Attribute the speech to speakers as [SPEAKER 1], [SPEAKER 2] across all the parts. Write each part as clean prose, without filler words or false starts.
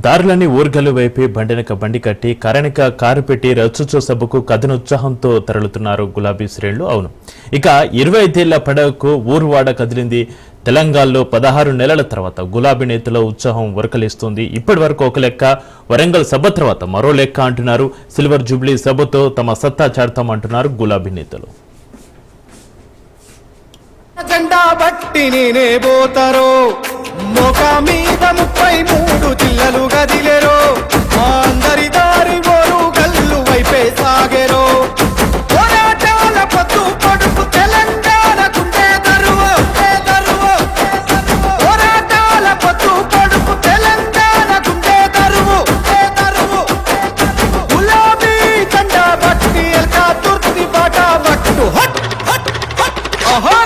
[SPEAKER 1] దారులని ఊర్గలు వైపే బండినక బండి కట్టి కరణిక కారు పెట్టి రచ్చొచ్చో సభకు కథనోత్సాహంతో తరలుతున్నారు గులాబీ శ్రేణులు. అవును, ఇక 25 పండుగకు ఊరువాడ కదిలింది. తెలంగాణలో 16 నెలల తర్వాత గులాబీ నేతల ఉత్సాహం ఉరకలేస్తుంది. ఇప్పటి వరకు ఒక లెక్క, వరంగల్ సభ తర్వాత మరో లెక్క అంటున్నారు. సిల్వర్ జూబ్లీ సభతో తమ సత్తా చాడతామంటున్నారు గులాబీ నేతలు.
[SPEAKER 2] జెండా బట్టి నేనే పోతారో మోక మీద 33 జిల్లలు గదిలేరో అందరి దారి ఓరు గల్లు వైపే సాగేరో పోరాటాల పత్తు పడుపు తెలంగాణ కుండే దరువు పోరాటాల పత్తు పడుపు తెలంగాణ కుండే దరువు గులాబీ జెండా బట్టి ఎల్కా తుర్తి బాట బట్టు హట్ హట్ హట్ ఆహా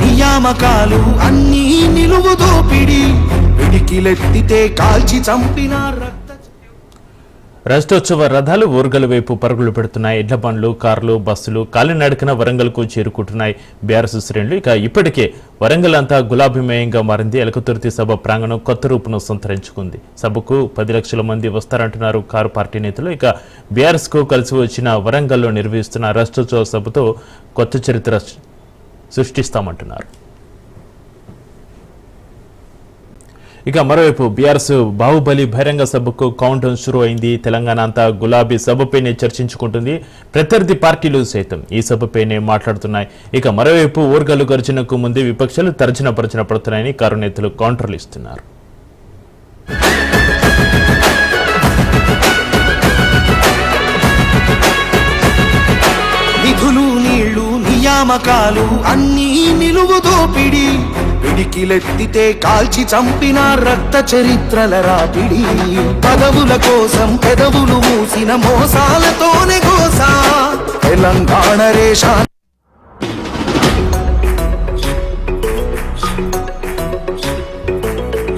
[SPEAKER 2] నియామకాలు అన్నీ నిలువు దోపిడి పిడికిలెత్తితే కాల్చి చంపిన
[SPEAKER 1] రాష్ట్రోత్సవ రథాలు ఊర్గల వైపు పరుగులు పెడుతున్నాయి. ఎడ్ల బండ్లు, కార్లు, బస్సులు కాలినడకన వరంగల్కు చేరుకుంటున్నాయి బీఆర్ఎస్ శ్రేణులు. ఇక ఇప్పటికే వరంగల్ అంతా గులాబీమయంగా మారింది. ఎలకతుర్తి సభ ప్రాంగణం కొత్త రూపును సంతరించుకుంది. సభకు 10 లక్షల మంది వస్తారంటున్నారు కారు పార్టీ నేతలు. ఇక బీఆర్ఎస్ కు కలిసి వచ్చిన వరంగల్లో నిర్వహిస్తున్న రాష్ట్రోత్సవ సభతో కొత్త చరిత్ర సృష్టిస్తామంటున్నారు. ఇక మరోవైపు బీఆర్ఎస్ బాహుబలి బహిరంగ సభకు కౌంట్ డౌన్ షురూ అయింది. తెలంగాణ అంతా గులాబీ సభపైనే చర్చించుకుంటుంది. ప్రత్యర్థి పార్టీలు సైతం ఈ సభపైనే మాట్లాడుతున్నాయి. ఇక మరోవైపు ఊర్గలు గర్జనకు ముందే విపక్షాలు తర్జన భర్జన పడుతున్నాయని కారు నేతలు కౌంటర్లు ఇస్తున్నారు.
[SPEAKER 2] నిధులు నీళ్లు నియామకాలు అన్నీ నిలువు దోపిడి పిడికిలెత్తితే కాల్చి చంపిన రక్త చరిత్రల రాపిడి పదవుల కోసం పెదవులు మూసిన మోసాలతోనే గోసా తెలంగాణ రేషా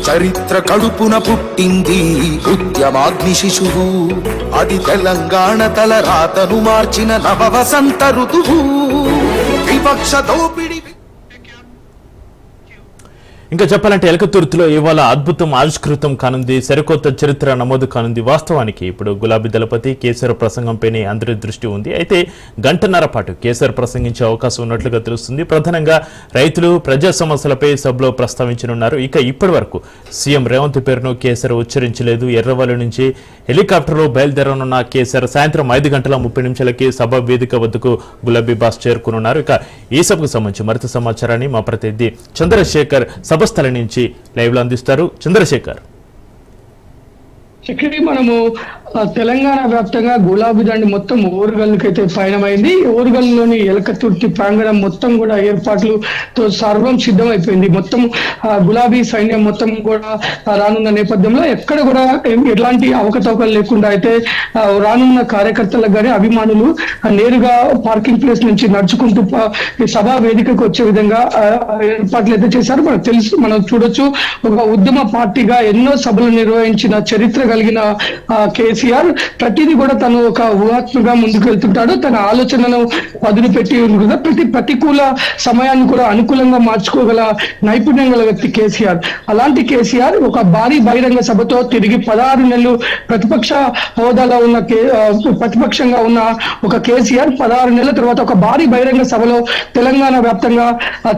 [SPEAKER 2] చరిత్ర కడుపున పుట్టింది ఉద్యమాగ్ని శిశువు అది తెలంగాణ తల రాతను మార్చిన నవ వసంత ఋతువు విపక్ష దోపిడి.
[SPEAKER 1] ఇంకా చెప్పాలంటే ఎలకతుర్తిలో ఇవాళ అద్భుతం ఆవిష్కృతం కానుంది. సరికొత్త చరిత్ర నమోదు కానుంది. వాస్తవానికి ఇప్పుడు గులాబీ దళపతి కేసీఆర్ ప్రసంగంపైనే అందరి దృష్టి ఉంది. అయితే గంటన్నర పాటు కేసీఆర్ ప్రసంగించే అవకాశం ఉన్నట్లుగా తెలుస్తుంది. ప్రధానంగా రైతులు, ప్రజా సమస్యలపై సభలో ప్రస్తావించనున్నారు. ఇక ఇప్పటి వరకు సీఎం రేవంత్ పేరును కేసీఆర్ ఉచ్చరించలేదు. ఎర్రవల్లి నుంచి హెలికాప్టర్లో బయలుదేరనున్న కేసీఆర్ సాయంత్రం 5:30 సభ వేదిక వద్దకు గులాబీ బాస్ చేరుకునున్నారు. ఇక ఈ సభకు సంబంధించి మరింత సమాచారాన్ని మా ప్రతినిధి చంద్రశేఖర్ సభస్థల నుంచి లైవ్ లో అందిస్తారు. చంద్రశేఖర్,
[SPEAKER 3] మనము తెలంగాణ వ్యాప్తంగా గులాబీ దండి మొత్తం ఓరుగల్లుకైతే పయనమైంది. ఓరుగల్లులోని ఎలకతుర్తి ప్రాంగణం మొత్తం కూడా ఏర్పాట్లతో సర్వం సిద్ధమైపోయింది. మొత్తం గులాబీ సైన్యం మొత్తం కూడా రానున్న నేపథ్యంలో ఎక్కడ కూడా ఎలాంటి అవకతవకలు లేకుండా అయితే రానున్న కార్యకర్తలకు కానీ అభిమానులు నేరుగా పార్కింగ్ ప్లేస్ నుంచి నడుచుకుంటూ సభా వేదికకు వచ్చే విధంగా ఏర్పాట్లు అయితే చేశారు. మనకు తెలుసు, మనం చూడొచ్చు, ఒక ఉద్యమ పార్టీగా ఎన్నో సభలు నిర్వహించిన చరిత్ర కలిగిన కేసీఆర్ ప్రతిదీ కూడా తను ఒక ఊహాత్మగా ముందుకు వెళ్తుంటాడు. తన ఆలోచనను పదును పెట్టి ఉంటుంది. ప్రతి ప్రతికూల సమయాన్ని కూడా అనుకూలంగా మార్చుకోగల నైపుణ్యం గల వ్యక్తి కేసీఆర్. అలాంటి కేసీఆర్ ఒక భారీ బహిరంగ సభతో తిరిగి 16 నెలలు ప్రతిపక్ష హోదాలో ఉన్న ప్రతిపక్షంగా ఉన్న ఒక కేసీఆర్ 16 నెలల తర్వాత ఒక భారీ బహిరంగ సభలో తెలంగాణ వ్యాప్తంగా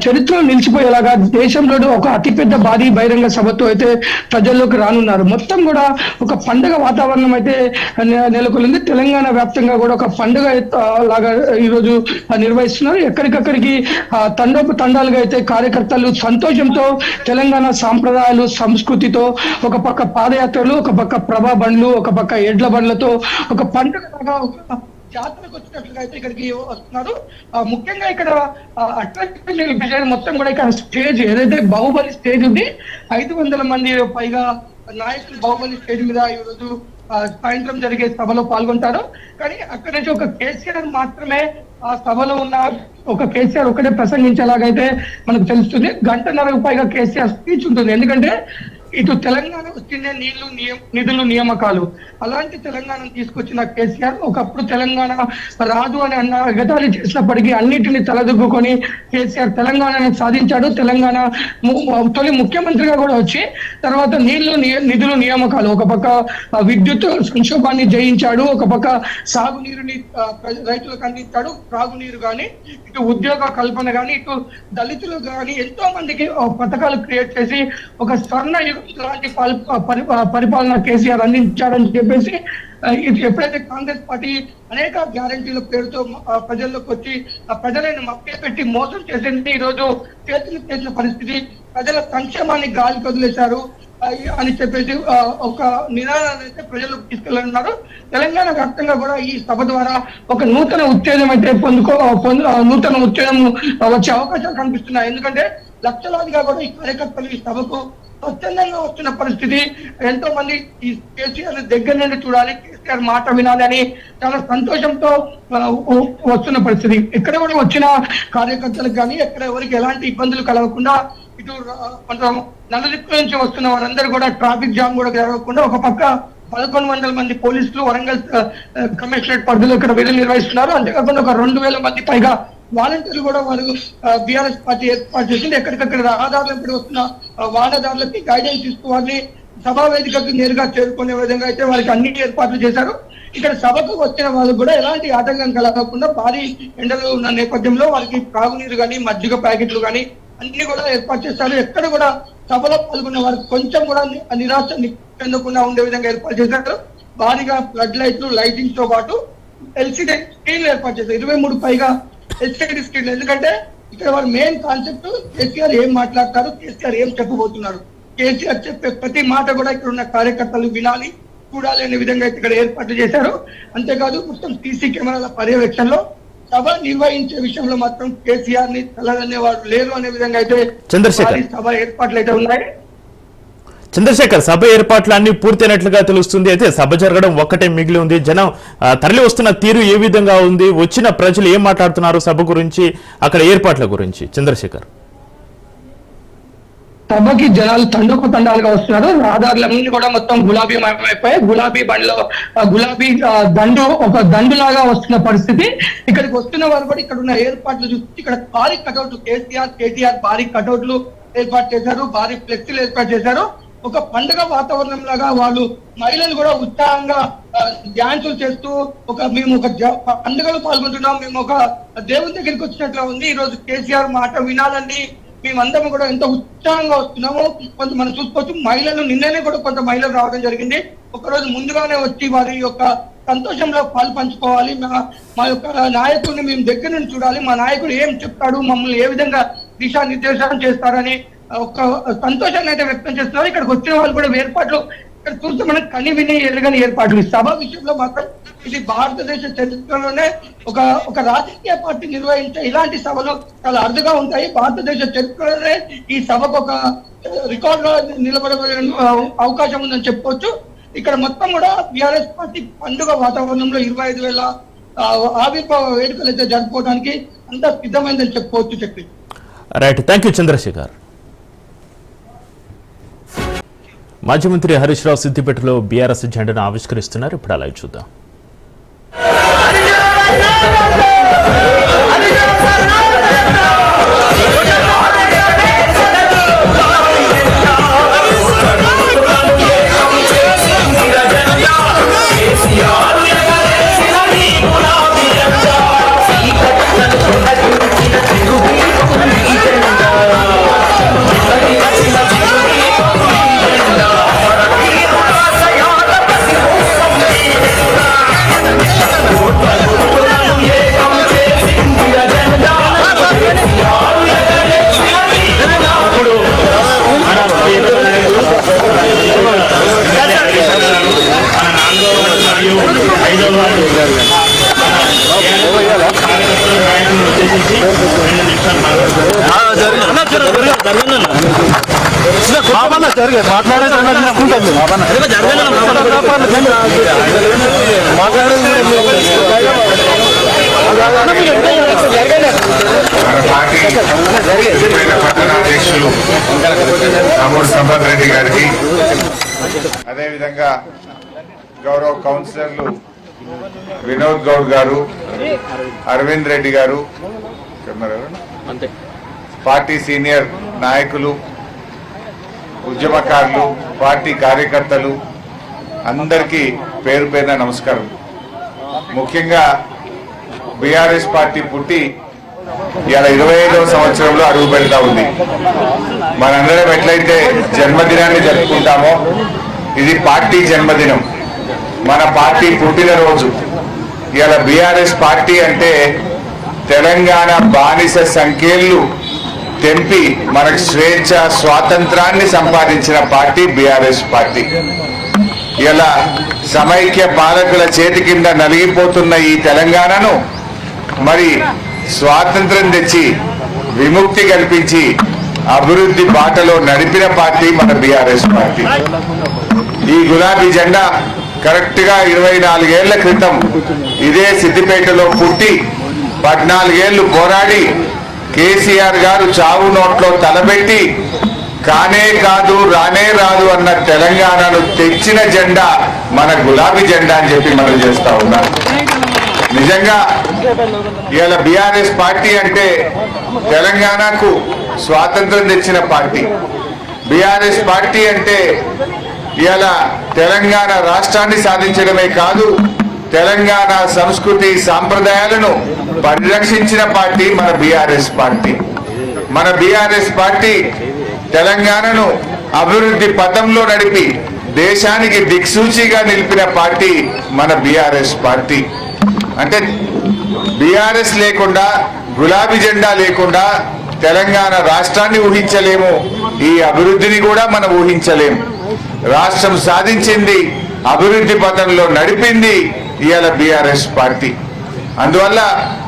[SPEAKER 3] చరిత్రలో నిలిచిపోయేలాగా దేశంలోనే ఒక అతిపెద్ద భారీ బహిరంగ సభతో అయితే ప్రజల్లోకి రానున్నారు. మొత్తం కూడా ఒక పండుగ వాతావరణం అయితే నెలకొల్లింది. తెలంగాణ వ్యాప్తంగా కూడా ఒక పండుగ లాగా ఈరోజు నిర్వహిస్తున్నారు. ఎక్కడికక్కడికి తండాలుగా అయితే కార్యకర్తలు సంతోషంతో తెలంగాణ సాంప్రదాయాలు, సంస్కృతితో ఒక పక్క పాదయాత్రలు, ఒక పక్క ప్రభా బండ్లు, ఒక పక్క ఎడ్ల బండ్లతో ఒక పండుగ లాగా జాతరకు వచ్చినట్లుగా అయితే ఇక్కడికి వస్తున్నారు. ముఖ్యంగా ఇక్కడ అట్రాక్షన్ మొత్తం కూడా ఇక్కడ స్టేజ్ ఏదైతే బాహుబలి స్టేజ్ ఉంది, 500 మంది పైగా నాయకులు బాహుబలి స్టేజ్ మీద ఈరోజు సాయంత్రం జరిగే సభలో పాల్గొంటారు. కానీ అక్కడి నుంచి ఒక కేసీఆర్ మాత్రమే ఆ సభలో ఉన్న ఒక కేసీఆర్ ఒకటే ప్రసంగించేలాగైతే మనకు తెలుస్తుంది. గంటన్నరకు పైగా కేసీఆర్ స్పీచ్ ఉంటుంది. ఎందుకంటే ఇటు తెలంగాణ వచ్చిందే నిధులు నియామకాలు, అలాంటి తెలంగాణ తీసుకొచ్చిన కేసీఆర్ ఒకప్పుడు తెలంగాణ రాదు అని ఎగతాళి చేసినప్పటికీ అన్నిటిని తలదొక్కుని కేసీఆర్ తెలంగాణను సాధించాడు. తెలంగాణ తొలి ముఖ్యమంత్రిగా కూడా వచ్చి తర్వాత నిధులు నియామకాలు, ఒక పక్క విద్యుత్ సంక్షోభాన్ని జయించాడు, ఒక పక్క సాగునీరుని రైతులకు అందించాడు, త్రాగునీరు కానీ, ఇటు ఉద్యోగ కల్పన కానీ, ఇటు దళితులు కానీ ఎంతో మందికి పథకాలు క్రియేట్ చేసి ఒక స్వర్ణ లాంటి పరిపాలన కేసీఆర్ అందించాడని చెప్పేసి ఎప్పుడైతే కాంగ్రెస్ పార్టీ అనేక గ్యారంటీల పేరుతో ప్రజల్లోకి వచ్చి ఆ ప్రజలను మభ్యపెట్టి మోసం చేసింది, ఈ రోజు చేతులు చేసిన పరిస్థితి, ప్రజల సంక్షేమాన్ని గాలి వదిలేశారు అని చెప్పేసి ఒక నినాదాన్ని అయితే ప్రజలకు తీసుకెళ్ళనున్నారు. తెలంగాణ వ్యాప్తంగా కూడా ఈ సభ ద్వారా ఒక నూతన ఉత్తేజం అయితే నూతన ఉత్తేజం వచ్చే అవకాశాలు కనిపిస్తున్నాయి. ఎందుకంటే లక్షలాదిగా కూడా ఈ కార్యకర్తలు ఈ సభకు స్వచ్ఛందంగా వస్తున్న పరిస్థితి. ఎంతో మంది ఈ కేసీఆర్ దగ్గర నుండి చూడాలి, కేసీఆర్ మాట వినాలి అని చాలా సంతోషంతో వస్తున్న పరిస్థితి. ఎక్కడ కూడా వచ్చిన కార్యకర్తలకు కానీ ఎక్కడ ఎవరికి ఎలాంటి ఇబ్బందులు కలగకుండా, ఇటు కొంచెం నలుదిక్కుల నుంచి వస్తున్న వారందరూ కూడా ట్రాఫిక్ జామ్ కూడా జరగకుండా ఒక పక్క 1100 మంది పోలీసులు వరంగల్ కమిషనరేట్ పరిధిలో ఇక్కడ విధులు నిర్వహిస్తున్నారు. అంతేకాకుండా ఒక 2000 మంది పైగా వాలంటీర్లు కూడా వారు బీఆర్ఎస్ పార్టీ ఏర్పాటు చేసింది. ఎక్కడికక్కడ రహదారులు వస్తున్న వాహనదారులకి గైడెన్స్ ఇస్తూ వారిని సభా వేదికకు నేరుగా చేరుకునే విధంగా అయితే వారికి అన్ని ఏర్పాట్లు చేశారు. ఇక్కడ సభకు వచ్చిన వాళ్ళకు కూడా ఎలాంటి ఆటంకం కలగకుండా భారీ ఎండలు ఉన్న నేపథ్యంలో వారికి త్రాగునీరు కానీ, మజ్జిగ ప్యాకెట్లు కానీ అన్ని కూడా ఏర్పాటు చేశారు. ఎక్కడ కూడా సభలో పాల్గొన్న వారికి కొంచెం కూడా నిరాశ చెందకుండా ఉండే విధంగా ఏర్పాటు చేశారు. భారీగా ఫ్లడ్ లైట్లు, లైటింగ్ తో పాటు ఎల్సిడి స్క్రీన్లు ఏర్పాటు చేశారు. 23 పైగా ఎల్సిడి స్క్రీన్లు. ఎందుకంటే ఇక్కడ వారి మెయిన్ కాన్సెప్ట్ కేసీఆర్ ఏం మాట్లాడతారు, కేసీఆర్ ఏం చెప్పబోతున్నారు, కేసీఆర్ చెప్పే ప్రతి మాట కూడా ఇక్కడ ఉన్న కార్యకర్తలు వినాలి, చూడాలి అనే విధంగా ఇక్కడ ఏర్పాట్లు చేశారు. అంతేకాదు మొత్తం సీసీ కెమెరాల పర్యవేక్షణలో సభ నిర్వహించే విషయంలో మాత్రం కేసీఆర్ ని తలదనేవాడు లేరు అనే విధంగా అయితే సభ ఏర్పాట్లు అయితే ఉన్నాయి.
[SPEAKER 1] చంద్రశేఖర్, సభ ఏర్పాట్లు అన్ని పూర్తయినట్లుగా తెలుస్తుంది. అయితే సభ జరగడం ఒక్కటే మిగిలి ఉంది. జనం తరలి వస్తున్న తీరు ఏ విధంగా ఉంది, వచ్చిన ప్రజలు ఏం మాట్లాడుతున్నారు సభ గురించి, అక్కడ ఏర్పాట్ల గురించి? చంద్రశేఖర్,
[SPEAKER 3] సభకి జనాలు తండాలుగా వస్తున్నారు. రహదారులన్నీ కూడా మొత్తం గులాబీ అయిపోయాయి. గులాబీ బండిలో గులాబీ దండు ఒక దండు లాగా వస్తున్న పరిస్థితి. ఇక్కడికి వస్తున్న వారు కూడా ఇక్కడ ఉన్న ఏర్పాట్లు చూసి ఇక్కడ భారీ కటౌట్లు, కేటీఆర్ భారీ కటౌట్లు ఏర్పాటు చేశారు, భారీ ఫ్లెక్సీలు ఏర్పాటు చేశారు. ఒక పండుగ వాతావరణం లాగా వాళ్ళు మహిళలు కూడా ఉత్సాహంగా డ్యాన్సులు చేస్తూ మేము ఒక పండుగలో పాల్గొంటున్నాం, మేము ఒక దేవుని దగ్గరికి వచ్చినట్లా ఉంది. ఈ రోజు కేసీఆర్ మాట వినాలని మేమందరం కూడా ఎంతో ఉత్సాహంగా వస్తున్నాము. కొంత మనం చూసుకోవచ్చు, మహిళలు నిన్ననే కూడా కొంత మహిళలు రావడం జరిగింది. ఒకరోజు ముందుగానే వచ్చి వారి యొక్క సంతోషంలో పాలు పంచుకోవాలి, మా యొక్క నాయకుడిని మేము దగ్గర నుంచి చూడాలి, మా నాయకుడు ఏం చెప్తాడు, మమ్మల్ని ఏ విధంగా దిశానిర్దేశం చేస్తారని ఒక సంతోషాన్ని అయితే వ్యక్తం చేస్తున్నారు. ఇక్కడికి వచ్చిన వాళ్ళు కూడా ఏర్పాట్లు ఇక్కడ చూస్తే మనకు కని విని ఎరగని ఏర్పాట్లు. సభ విషయంలో మాత్రం ఇది భారతదేశ చరిత్రలోనే ఒక రాజకీయ పార్టీ నిర్వహించే ఇలాంటి సభలు చాలా అరుదుగా ఉంటాయి. భారతదేశ చరిత్రలోనే ఈ సభకు ఒక రికార్డులో నిలబడే అవకాశం ఉందని చెప్పుకోవచ్చు. ఇక్కడ మొత్తం కూడా బీఆర్ఎస్ పార్టీ పండుగ వాతావరణంలో 25,000 ఆవిర్భావ వేడుకలు అయితే జరుపుకోవడానికి అంతా సిద్ధమైందని చెప్పుకోవచ్చు. చెప్పి
[SPEAKER 1] రైట్, థ్యాంక్ యూ చంద్రశేఖర్. మాజీ మంత్రి హరీష్ రావు సిద్దిపేటలో బీఆర్ఎస్ జెండాను ఆవిష్కరిస్తున్నారు. ఇప్పుడు అలా చూద్దాం.
[SPEAKER 4] అధ్యక్షులు రామూరు సంపత్ రెడ్డి గారికి, అదేవిధంగా గౌరవ కౌన్సిలర్లు వినోద్ గౌడ్ గారు, అరవింద్ రెడ్డి గారు, పార్టీ సీనియర్ నాయకులు, ఉద్యమకారులు, పార్టీ కార్యకర్తలు అందరికీ పేరు పేరున నమస్కారం. ముఖ్యంగా బీఆర్ఎస్ పార్టీ పుట్టి ఇవాళ 25వ సంవత్సరంలో అడుగు పెడతా ఉంది. మనందరం ఎట్లయితే జన్మదినాన్ని జరుపుకుంటామో ఇది పార్టీ జన్మదినం, మన పార్టీ పుట్టినరోజు. ఇవాళ బీఆర్ఎస్ పార్టీ అంటే తెలంగాణ బానిస సంఖ్యలు తెంపి మనకు స్వేచ్ఛ స్వాతంత్రాన్ని సంపాదించిన పార్టీ బీఆర్ఎస్ పార్టీ. ఇలా సమైక్య పాలకుల చేతి కింద నలిగిపోతున్న ఈ తెలంగాణను మరి స్వాతంత్రం తెచ్చి విముక్తి కల్పించి అభివృద్ధి బాటలో నడిపిన పార్టీ మన బీఆర్ఎస్ పార్టీ. ఈ గులాబీ జెండా కరెక్ట్ గా 24 ఏళ్ల క్రితం ఇదే సిద్దిపేటలో పుట్టి 14 ఏళ్లు పోరాడి కేసీఆర్ గారు చావు నోట్లో తలబెట్టి కానే కాదు రానే రాదు అన్న తెలంగాణను తెచ్చిన జెండా మన గులాబీ జెండా అని చెప్పి మనం చేస్తా ఉన్నాం. నిజంగా ఇవాళ బీఆర్ఎస్ పార్టీ అంటే తెలంగాణకు స్వాతంత్రం తెచ్చిన పార్టీ. బీఆర్ఎస్ పార్టీ అంటే ఇవాళ తెలంగాణ రాష్ట్రాన్ని సాధించడమే కాదు, తెలంగాణ సంస్కృతి సాంప్రదాయాలను పరిరక్షించిన పార్టీ మన బీఆర్ఎస్ పార్టీ. మన బీఆర్ఎస్ పార్టీ తెలంగాణను అభివృద్ధి పథంలో నడిపి దేశానికి దిక్సూచిగా నిలిపిన పార్టీ మన బీఆర్ఎస్ పార్టీ. అంటే బీఆర్ఎస్ లేకుండా, గులాబీ జెండా లేకుండా తెలంగాణ రాష్ట్రాన్ని ఊహించలేము, ఈ అభివృద్ధిని కూడా మనం ఊహించలేము. రాష్ట్రం సాధించింది, అభివృద్ధి పథంలో నడిపింది ఇవాళ బీఆర్ఎస్ పార్టీ. అందువల్ల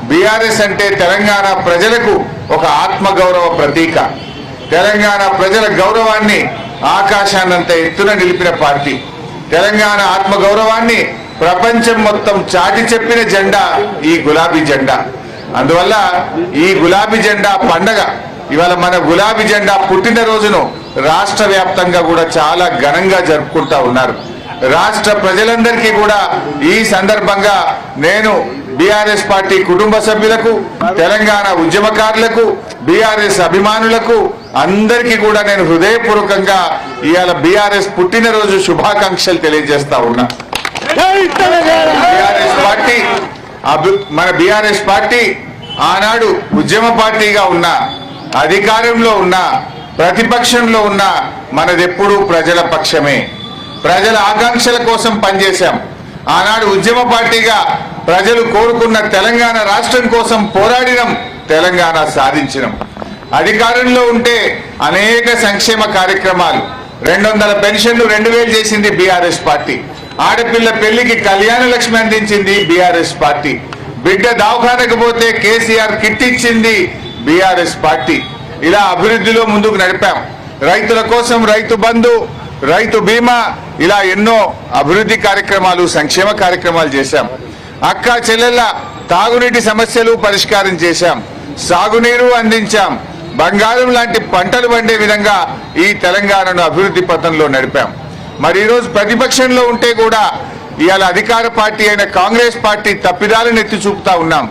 [SPEAKER 4] బీఆర్ఎస్ అంటే తెలంగాణ ప్రజలకు ఒక ఆత్మగౌరవ ప్రతీక. తెలంగాణ ప్రజల గౌరవాన్ని ఆకాశాన్నంత ఎత్తున నిలిపిన పార్టీ. తెలంగాణ ఆత్మగౌరవాన్ని ప్రపంచం మొత్తం చాటి చెప్పిన జెండా ఈ గులాబీ జెండా. అందువల్ల ఈ గులాబీ జెండా పండగ ఇవాళ మన గులాబీ జెండా పుట్టినరోజును రాష్ట్ర వ్యాప్తంగా కూడా చాలా ఘనంగా జరుపుకుంటా ఉన్నారు. రాష్ట్ర ప్రజలందరికీ కూడా ఈ సందర్భంగా నేను బీఆర్ఎస్ పార్టీ కుటుంబ సభ్యులకు, తెలంగాణ ఉద్యమకారులకు, బీఆర్ఎస్ అభిమానులకు అందరికీ కూడా నేను హృదయపూర్వకంగా ఇవాళ బీఆర్ఎస్ పుట్టినరోజు శుభాకాంక్షలు తెలియజేస్తా ఉన్నా. మన బీఆర్ఎస్ పార్టీ ఆనాడు ఉద్యమ పార్టీగా ఉన్నా, అధికారంలో ఉన్నా, ప్రతిపక్షంలో ఉన్నా మనదెప్పుడూ ప్రజల పక్షమే. ప్రజల ఆకాంక్షల కోసం పనిచేశాం. ఆనాడు ఉద్యమ పార్టీగా ప్రజలు కోరుకున్న తెలంగాణ రాష్ట్రం కోసం పోరాడినం, తెలంగాణ సాధించినం. అధికారంలో ఉంటే అనేక సంక్షేమ కార్యక్రమాలు, 200 పెన్షన్లు 2000 చేసింది బీఆర్ఎస్ పార్టీ. ఆడపిల్ల పెళ్లికి కళ్యాణ లక్ష్మి అందించింది బీఆర్ఎస్ పార్టీ. బిడ్డ దవాఖానకు పోతే కేసీఆర్ కిట్ ఇచ్చింది బీఆర్ఎస్ పార్టీ. ఇలా అభివృద్ధిలో ముందుకు నడిపాం. రైతుల కోసం రైతు బంధు, రైతు బీమా, ఇలా ఎన్నో అభివృద్ధి కార్యక్రమాలు, సంక్షేమ కార్యక్రమాలు చేశాం. అక్క చెల్లెళ్ళ తాగునీటి సమస్యలు పరిష్కారం చేశాం, సాగునీరు అందించాం, బంగారం లాంటి పంటలు పండే విధంగా ఈ తెలంగాణను అభివృద్ధి పథంలో నడిపాం. మరి ఈరోజు ప్రతిపక్షంలో ఉంటే కూడా ఇవాళ అధికార పార్టీ అయిన కాంగ్రెస్ పార్టీ తప్పిదాలను ఎత్తి చూపుతా ఉన్నాం.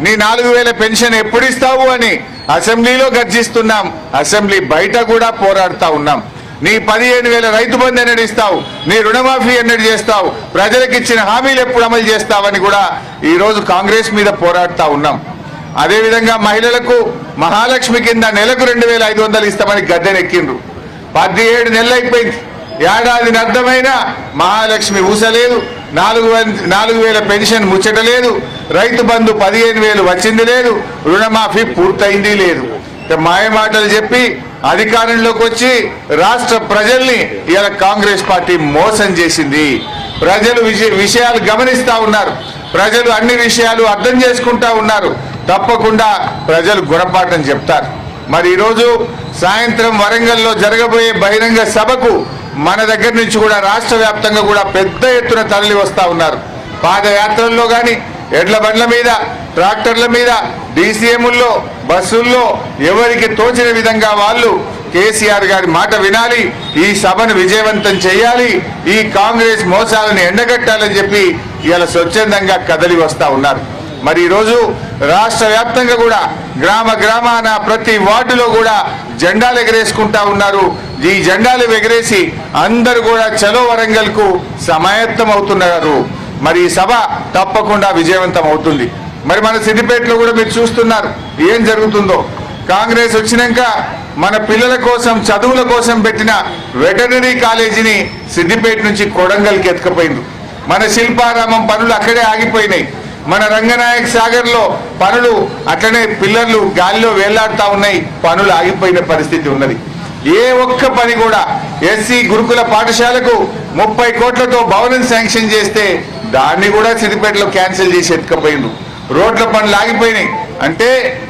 [SPEAKER 4] నీ 4000 పెన్షన్ ఎప్పుడు ఇస్తావు అని అసెంబ్లీలో గర్జిస్తున్నాం, అసెంబ్లీ బయట కూడా పోరాడుతా ఉన్నాం. నీ 15,000 రైతు బంధు ఎన్నడు ఇస్తావు, నీ రుణమాఫీ ఎన్నడు చేస్తావు, ప్రజలకు ఇచ్చిన హామీలు ఎప్పుడు అమలు చేస్తావని కూడా ఈరోజు కాంగ్రెస్ మీద పోరాడుతా ఉన్నాం. అదేవిధంగా మహిళలకు మహాలక్ష్మి కింద నెలకు 2,500 ఇస్తామని గద్దెనెక్కిండ్రు. 17 నెలలు అయిపోయింది, ఏడాదిని అర్థమైన మహాలక్ష్మి ఊసలేదు, 4,000 పెన్షన్ ముచ్చట లేదు, రైతు బంధు 15,000 వచ్చింది లేదు, రుణమాఫీ పూర్తయింది లేదు. మాయమాటలు చెప్పి అధికారంలోకి వచ్చి రాష్ట్ర ప్రజల్ని ఇలా కాంగ్రెస్ పార్టీ మోసం చేసింది. ప్రజలు విషయాలు గమనిస్తా ఉన్నారు, ప్రజలు అన్ని విషయాలు అర్థం చేసుకుంటా ఉన్నారు. తప్పకుండా ప్రజలు గుణపాఠం చెప్తారు. మరి ఈరోజు సాయంత్రం వరంగల్లో జరగబోయే బహిరంగ సభకు మన దగ్గర నుంచి కూడా రాష్ట్ర వ్యాప్తంగా కూడా పెద్ద ఎత్తున తరలి వస్తా ఉన్నారు. పాదయాత్రల్లో కానీ, ఎడ్ల బండ్ల మీద, ట్రాక్టర్ల మీద, డీసీఎంల్లో, బస్సుల్లో ఎవరికి తోచిన విధంగా వాళ్ళు కేసీఆర్ గారి మాట వినాలి, ఈ సభను విజయవంతం చేయాలి, ఈ కాంగ్రెస్ మోసాలను ఎండగట్టాలని చెప్పి ఇవాళ స్వచ్ఛందంగా కదలి వస్తా ఉన్నారు. మరి ఈరోజు రాష్ట్ర వ్యాప్తంగా కూడా గ్రామ గ్రామాన ప్రతి వార్డులో కూడా జెండాలు ఎగరేసుకుంటా ఉన్నారు. ఈ జెండాలు ఎగరేసి అందరూ కూడా చలో వరంగల్ కు సమాయత్తం అవుతున్నారు. మరి ఈ సభ తప్పకుండా విజయవంతం అవుతుంది. మరి మన సిద్దిపేటలో కూడా మీరు చూస్తున్నారు ఏం జరుగుతుందో. కాంగ్రెస్ వచ్చినాక మన పిల్లల కోసం, చదువుల కోసం పెట్టిన వెటర్నరీ కాలేజీని సిద్దిపేట నుంచి కొడంగల్కి ఎత్తుకుపోయింది. మన శిల్పారామం పనులు అక్కడే ఆగిపోయినాయి. మన రంగనాయక్ సాగర్ లో పనులు అట్లనే పిల్లర్లు గాలిలో వేలాడుతా ఉన్నాయి, పనులు ఆగిపోయిన పరిస్థితి ఉన్నది. ఏ ఒక్క పని కూడా ఎస్సీ గురుకుల పాఠశాలకు 30 కోట్లతో భవనం శాంక్షన్ చేస్తే దాన్ని కూడా సిద్దిపేటలో క్యాన్సిల్ చేసి ఎత్తుకపోయిండు. రోడ్ల పనులు ఆగిపోయినాయి. అంటే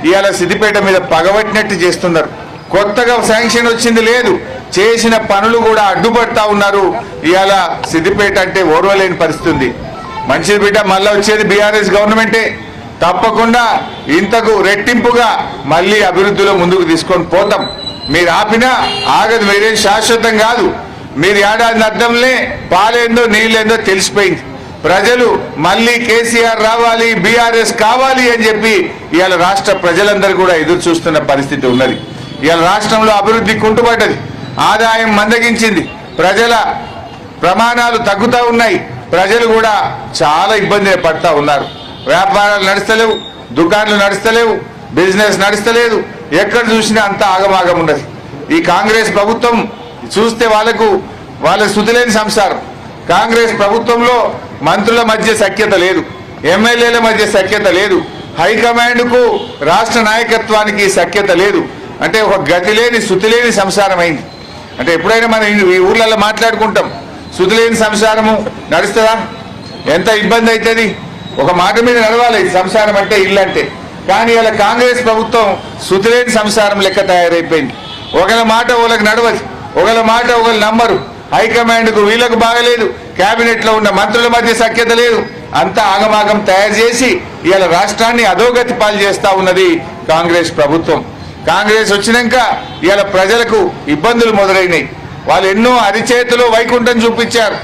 [SPEAKER 4] ఇవాళ సిద్దిపేట మీద పగబట్టినట్టు చేస్తున్నారు. కొత్తగా శాంక్షన్ వచ్చింది లేదు, చేసిన పనులు కూడా అడ్డుపడతా ఉన్నారు. ఇవాళ సిద్దిపేట అంటే ఓర్వలేని పరిస్థితి ఉంది. మంచిది బిడ్డ, మళ్ళీ వచ్చేది బీఆర్ఎస్ గవర్నమెంటే. తప్పకుండా ఇంతకు రెట్టింపుగా మళ్ళీ అభివృద్ధిలో ముందుకు తీసుకొని పోతాం. మీరు ఆపినా ఆగదు, మీరేం శాశ్వతం కాదు. మీరు ఏడాది అర్థంలే పాలేందో నీళ్ళేందో తెలిసిపోయింది. ప్రజలు మళ్ళీ కేసీఆర్ రావాలి, బీఆర్ఎస్ కావాలి అని చెప్పి ఇవాళ రాష్ట్ర ప్రజలందరూ కూడా ఎదురు చూస్తున్న పరిస్థితి ఉన్నది. ఇవాళ రాష్ట్రంలో అభివృద్ధి కుంటుపడ్డది, ఆదాయం మందగించింది, ప్రజల ప్రమాణాలు తగ్గుతూ ఉన్నాయి. ప్రజలు కూడా చాలా ఇబ్బంది పడతా ఉన్నారు. వ్యాపారాలు నడుస్తలేవు, దుకాన్లు నడుస్తలేవు, బిజినెస్ నడుస్తలేదు. ఎక్కడ చూసినా అంతా ఆగమాగం ఉన్నది. ఈ కాంగ్రెస్ ప్రభుత్వం చూస్తే వాళ్ళ శృతిలేని సంసారం. కాంగ్రెస్ ప్రభుత్వంలో మంత్రుల మధ్య సఖ్యత లేదు, ఎమ్మెల్యేల మధ్య సఖ్యత లేదు, హైకమాండ్ కు రాష్ట్ర నాయకత్వానికి సఖ్యత లేదు. అంటే ఒక గతి లేని, శృతి లేని సంసారం అయింది. అంటే ఎప్పుడైనా మనం ఈ ఊర్లలో మాట్లాడుకుంటాం, శృతి లేని సంసారము నడుస్తుందా? ఎంత ఇబ్బంది అవుతుంది. ఒక మాట మీద నడవాలి సంసారం అంటే, ఇల్లు అంటే. కానీ ఇలా కాంగ్రెస్ ప్రభుత్వం శృతి లేని సంసారం లెక్క తయారైపోయింది. ఒకళ్ళ మాట ఒకళ్ళకి నడవదు, ఒకళ్ళ మాట ఒకళ్ళు నమ్మరు. హైకమాండ్ కు వీళ్ళకు బాగలేదు, కేబినెట్ లో ఉన్న మంత్రుల మధ్య సఖ్యత లేదు. అంతా ఆగమాగం తయారు చేసి ఇవాళ రాష్ట్రాన్ని అధోగతి పాలు చేస్తా ఉన్నది కాంగ్రెస్ ప్రభుత్వం. కాంగ్రెస్ వచ్చినాక ఇవాళ ప్రజలకు ఇబ్బందులు మొదలైనాయి. వాళ్ళు ఎన్నో అరిచేతిలో వైకుంఠం చూపించారు,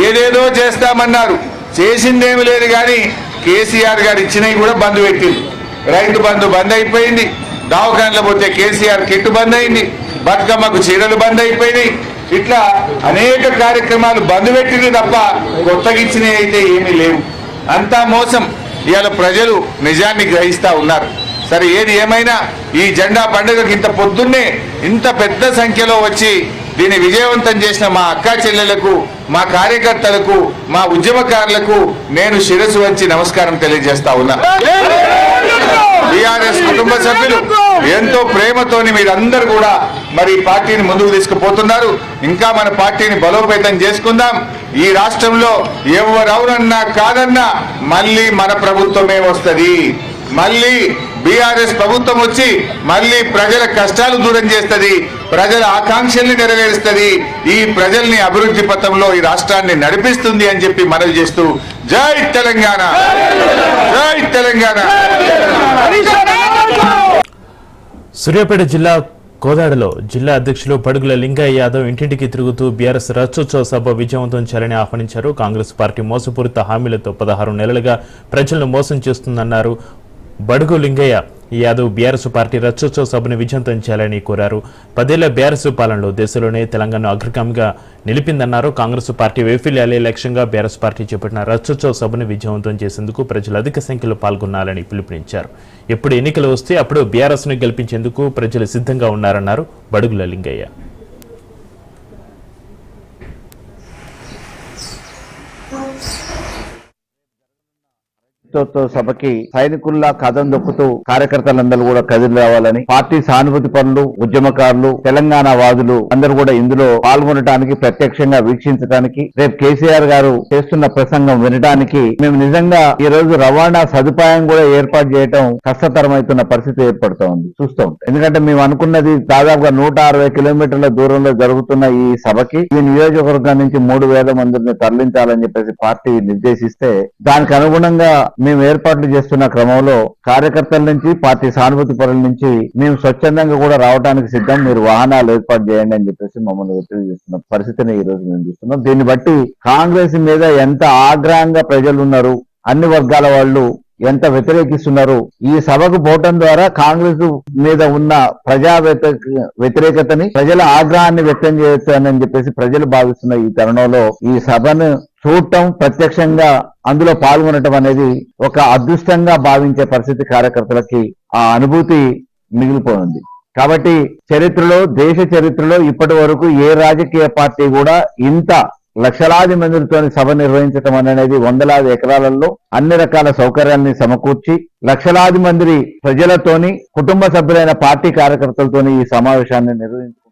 [SPEAKER 4] ఏదేదో చేస్తామన్నారు, చేసిందేమి లేదు. కానీ కేసీఆర్ గారు ఇచ్చినవి కూడా బంద్ పెట్టింది. రైతు బంధు బంద్ అయిపోయింది, దవాఖానలో పోతే కేసీఆర్ కిట్టు బంద్ అయింది, బతుకమ్మకు చీరలు బంద్ అయిపోయినాయి. ఇట్లా అనేక కార్యక్రమాలు బంద్ పెట్టింది తప్ప కొత్తగా ఇచ్చినవి అయితే ఏమీ లేవు. అంతా మోసం. ఇవాళ ప్రజలు నిజాన్ని గ్రహిస్తా ఉన్నారు. సరే, ఏది ఏమైనా ఈ జెండా పండుగకి ఇంత పొద్దున్నే ఇంత పెద్ద సంఖ్యలో వచ్చి దీన్ని విజయవంతం చేసిన మా అక్కా చెల్లెలకు, మా కార్యకర్తలకు, మా ఉద్యమకారులకు నేను శిరస్సు వంచి నమస్కారం తెలియజేస్తా ఉన్నా. టీఆర్ఎస్ కుటుంబ సభ్యులు ఎంతో ప్రేమతోని మీరందరూ కూడా మరి పార్టీని ముందుకు తీసుకుపోతున్నారు. ఇంకా మన పార్టీని బలోపేతం చేసుకుందాం. ఈ రాష్ట్రంలో ఎవరవునన్నా కాదన్నా మళ్ళీ మన ప్రభుత్వమే వస్తుంది. మళ్ళీ బీఆర్ఎస్ ప్రభుత్వం వచ్చి మళ్ళీ ప్రజల కష్టాలు దూరం చేస్తుంది, ప్రజల ఆకాంక్షల్ని నెరవేరుస్తుంది, ఈ ప్రజల్ని అభివృద్ధి పథంలో ఈ రాష్ట్రాన్ని నడిపిస్తుంది అని చెప్పి మనవి చేస్తూ జై తెలంగాణ, జై తెలంగాణ.
[SPEAKER 1] సూర్యాపేట జిల్లా కోదాడలో జిల్లా అధ్యక్షులు పడుగుల లింగయ్య యాదవ్ ఇంటింటికి తిరుగుతూ బీఆర్ఎస్ రాష్ట్రోత్సవ సభ విజయవంతం చేయాలని ఆహ్వానించారు. కాంగ్రెస్ పార్టీ మోసపూరిత హామీలతో 16 నెలలుగా ప్రజలను మోసం చేస్తుందన్నారు. బడుగు లింగయ్య యాదవ్ బీఆర్ఎస్ పార్టీ రాష్ట్రోత్సవ సభను విజయవంతం చేయాలని కోరారు. 10 ఏళ్ల బీఆర్ఎస్ పాలనలో దేశంలోనే తెలంగాణ అగ్రగామిగా నిలిపిందన్నారు. కాంగ్రెస్ పార్టీ వైఫల్యాలే లక్ష్యంగా బీఆర్ఎస్ పార్టీ చేపట్టిన రాష్ట్రోత్సవ సభను విజయవంతం చేసేందుకు ప్రజలు అధిక సంఖ్యలో పాల్గొనాలని పిలుపునిచ్చారు. ఎప్పుడు ఎన్నికలు వస్తే అప్పుడు బీఆర్ఎస్ ను గెలిపించేందుకు ప్రజలు సిద్ధంగా ఉన్నారన్నారు బడుగుల లింగయ్య.
[SPEAKER 5] వసంతోత్సవ సభకి సైనికుల్లా కథం దొక్కుతూ కార్యకర్తలందరూ కూడా కదిలి రావాలని, పార్టీ సానుభూతి పనులు, ఉద్యమకారులు, తెలంగాణ వాదులు అందరూ కూడా ఇందులో పాల్గొనడానికి, ప్రత్యక్షంగా వీక్షించడానికి, రేపు కేసీఆర్ గారు చేస్తున్న ప్రసంగం వినడానికి మేము నిజంగా ఈ రోజు రవాణా సదుపాయం కూడా ఏర్పాటు చేయడం కష్టతరమవుతున్న పరిస్థితి ఏర్పడుతూ ఉంది చూస్తూ ఉంటాం. ఎందుకంటే మేము అనుకున్నది దాదాపుగా 160 కిలోమీటర్ల దూరంలో జరుగుతున్న ఈ సభకి ఈ నియోజకవర్గం నుంచి 3,000 మందిని తరలించాలని చెప్పేసి పార్టీ నిర్దేశిస్తే దానికి అనుగుణంగా మేము ఏర్పాట్లు చేస్తున్న క్రమంలో కార్యకర్తల నుంచి, పార్టీ సానుభూతి పరుల నుంచి మేము స్వచ్ఛందంగా కూడా రావడానికి సిద్ధం, మీరు వాహనాలు ఏర్పాటు చేయండి అని చెప్పేసి మమ్మల్ని ఒత్తిడి చేస్తున్న పరిస్థితిని ఈ రోజు మేము చూస్తున్నాం. దీన్ని బట్టి కాంగ్రెస్ మీద ఎంత ఆగ్రహంగా ప్రజలు ఉన్నారు, అన్ని వర్గాల వాళ్ళు ఎంత వ్యతిరేకిస్తున్నారు. ఈ సభకు పోవటం ద్వారా కాంగ్రెస్ మీద ఉన్న ప్రజా వ్యతిరేకతని, ప్రజల ఆగ్రహాన్ని వ్యక్తం చేయొచ్చు అని చెప్పేసి ప్రజలు భావిస్తున్న ఈ తరుణంలో ఈ సభను చూడటం, ప్రత్యక్షంగా అందులో పాల్గొనటం అనేది ఒక అదృష్టంగా భావించే పరిస్థితి కార్యకర్తలకి ఆ అనుభూతి మిగిలిపోయింది. కాబట్టి చరిత్రలో, దేశ చరిత్రలో ఇప్పటి వరకు ఏ రాజకీయ పార్టీ కూడా ఇంత లక్షలాది మందితో సభ నిర్వహించడం అనేది, వందలాది ఎకరాలలో అన్ని రకాల సౌకర్యాన్ని సమకూర్చి లక్షలాది మంది ప్రజలతోని, కుటుంబ సభ్యులైన పార్టీ కార్యకర్తలతోని ఈ సమావేశాన్ని నిర్వహించారు.